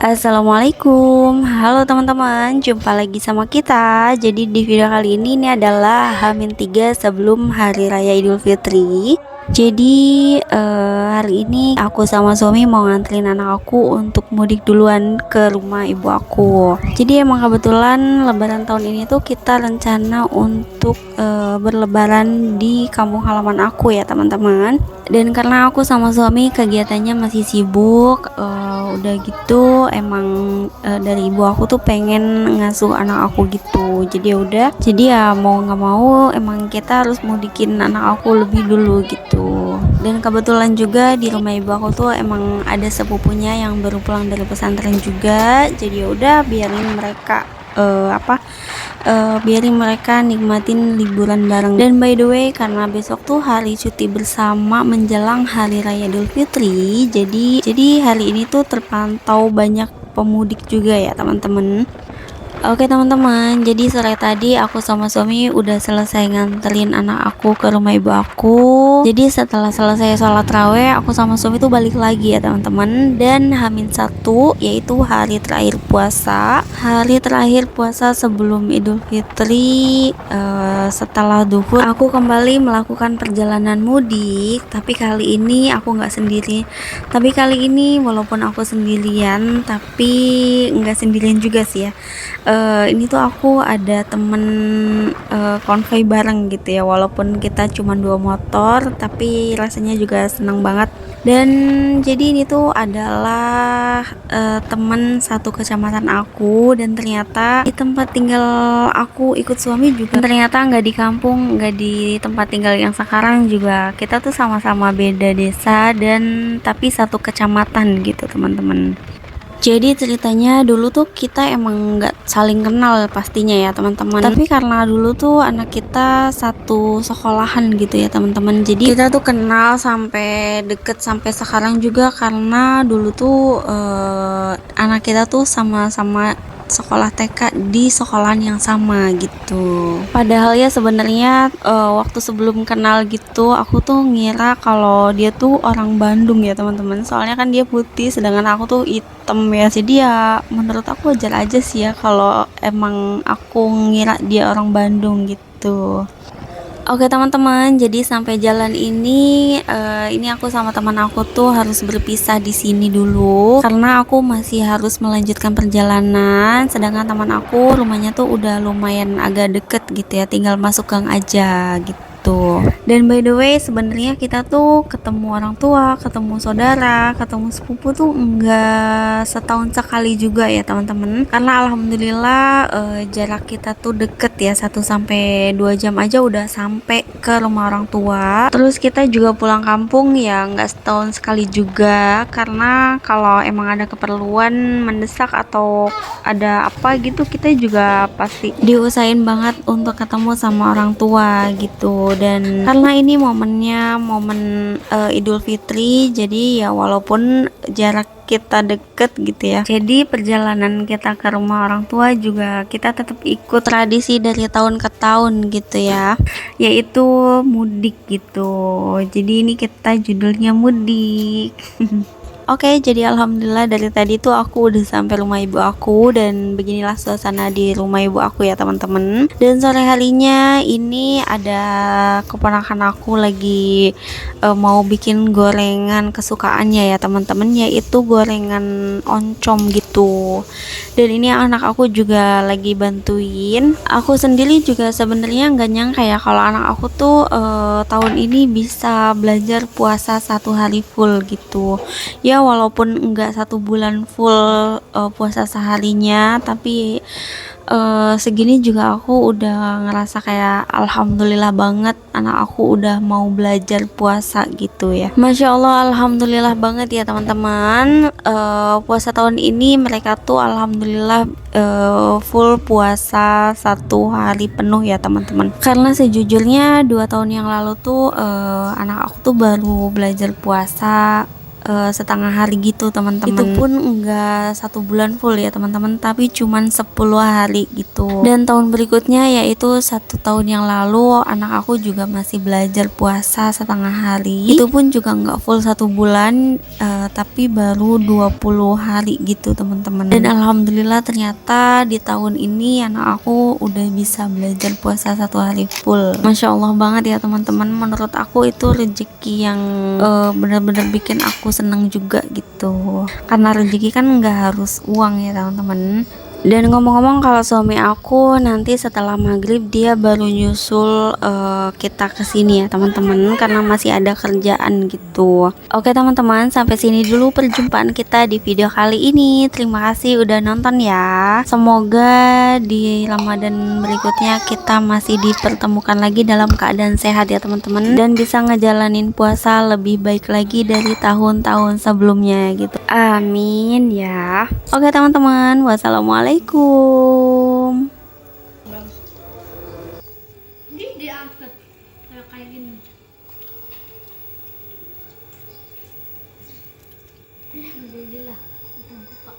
Assalamualaikum, halo teman-teman, jumpa lagi sama kita. Jadi di video kali ini adalah H-3 sebelum Hari Raya Idul Fitri. Jadi hari ini aku sama suami mau nganterin anak aku untuk mudik duluan ke rumah ibu aku. Jadi emang kebetulan Lebaran tahun ini tuh kita rencana untuk berlebaran di kampung halaman aku ya teman-teman. Dan karena aku sama suami kegiatannya masih sibuk, udah gitu emang dari ibu aku tuh pengen ngasuh anak aku gitu. Jadi ya udah, jadi ya mau nggak mau emang kita harus mudikin anak aku lebih dulu gitu. Dan kebetulan juga di rumah ibu aku tuh emang ada sepupunya yang baru pulang dari pesantren juga. Jadi ya udah biarin mereka biarin mereka nikmatin liburan bareng. Dan by the way, karena besok tuh hari cuti bersama menjelang Hari Raya Idul Fitri, jadi hari ini tuh terpantau banyak pemudik juga ya teman-teman. Oke teman-teman, jadi sore tadi aku sama suami udah selesai nganterin anak aku ke rumah ibu aku. Jadi setelah selesai sholat raweh, aku sama suami tuh balik lagi ya teman-teman. Dan H-1 yaitu hari terakhir puasa, hari terakhir puasa sebelum Idul Fitri. Setelah duhur, aku kembali melakukan perjalanan mudik. Tapi kali ini aku nggak sendiri. Tapi kali ini walaupun aku sendirian, tapi nggak sendirian juga sih ya. Ini tuh aku ada temen konvoy bareng gitu ya, walaupun kita cuma 2 motor tapi rasanya juga senang banget. Dan jadi ini tuh adalah temen satu kecamatan aku, dan ternyata di tempat tinggal aku ikut suami juga ternyata nggak di kampung, nggak di tempat tinggal yang sekarang juga, kita tuh sama-sama beda desa dan tapi satu kecamatan gitu teman-teman. Jadi ceritanya dulu tuh kita emang nggak saling kenal pastinya ya teman-teman. Tapi karena dulu tuh anak kita satu sekolahan gitu ya teman-teman. Jadi kita tuh kenal sampai deket sampai sekarang juga karena dulu tuh anak kita tuh sama-sama sekolah TK di sekolahan yang sama gitu. Padahal ya sebenarnya waktu sebelum kenal gitu aku tuh ngira kalau dia tuh orang Bandung ya teman-teman. Soalnya kan dia putih sedangkan aku tuh hitam ya. Jadi ya menurut aku wajar aja sih ya kalau emang aku ngira dia orang Bandung gitu. Oke teman-teman, jadi sampai jalan ini aku sama teman aku tuh harus berpisah di sini dulu karena aku masih harus melanjutkan perjalanan. Sedangkan teman aku rumahnya tuh udah lumayan agak deket gitu ya, tinggal masuk gang aja gitu. Dan by the way, sebenarnya kita tuh ketemu orang tua, ketemu saudara, ketemu sepupu tuh enggak setahun sekali juga ya teman-teman. Karena alhamdulillah jarak kita tuh deket ya, 1 sampai 2 jam aja udah sampai ke rumah orang tua. Terus kita juga pulang kampung ya nggak setahun sekali juga, karena kalau emang ada keperluan mendesak atau ada apa gitu kita juga pasti diusahain banget untuk ketemu sama orang tua gitu. Dan karena ini momennya momen Idul Fitri, jadi ya walaupun jarak kita deket gitu ya, jadi perjalanan kita ke rumah orang tua juga kita tetap ikut tradisi dari tahun ke tahun gitu ya, yaitu mudik gitu. Jadi ini kita judulnya mudik. Oke, jadi alhamdulillah dari tadi tuh aku udah sampai rumah ibu aku, dan beginilah suasana di rumah ibu aku ya teman-teman. Dan sore harinya ini ada keponakan aku lagi mau bikin gorengan kesukaannya ya teman-teman, yaitu gorengan oncom gitu. Dan ini anak aku juga lagi bantuin. Aku sendiri juga sebenarnya nggak nyangka ya kalau anak aku tuh tahun ini bisa belajar puasa 1 hari full gitu ya, walaupun enggak 1 bulan full puasa seharinya, tapi segini juga aku udah ngerasa kayak alhamdulillah banget anak aku udah mau belajar puasa gitu ya. Masya Allah, alhamdulillah banget ya teman-teman. Puasa tahun ini mereka tuh alhamdulillah full puasa 1 hari penuh ya teman-teman. Karena sejujurnya 2 tahun yang lalu tuh anak aku tuh baru belajar puasa setengah hari gitu teman-teman. Itu pun enggak 1 bulan full ya teman-teman, tapi cuman 10 hari gitu. Dan tahun berikutnya, yaitu 1 tahun yang lalu, anak aku juga masih belajar puasa setengah hari. Itu pun juga enggak full 1 bulan, tapi baru 20 hari gitu teman-teman. Dan alhamdulillah ternyata di tahun ini anak aku udah bisa belajar puasa 1 hari full. Masya Allah banget ya teman-teman. Menurut aku itu rezeki yang benar-benar bikin aku seneng juga gitu, karena rezeki kan nggak harus uang ya teman-teman. Dan ngomong-ngomong, kalau suami aku nanti setelah maghrib dia baru nyusul kita ke sini ya teman-teman, karena masih ada kerjaan gitu. Oke teman-teman, sampai sini dulu perjumpaan kita di video kali ini. Terima kasih udah nonton ya. Semoga di Ramadan berikutnya kita masih dipertemukan lagi dalam keadaan sehat ya teman-teman, dan bisa ngejalanin puasa lebih baik lagi dari tahun-tahun sebelumnya gitu. Amin ya. Oke teman-teman, wassalamualaikum. Ini diangkat kayak gini. Alhamdulillah, kita buka.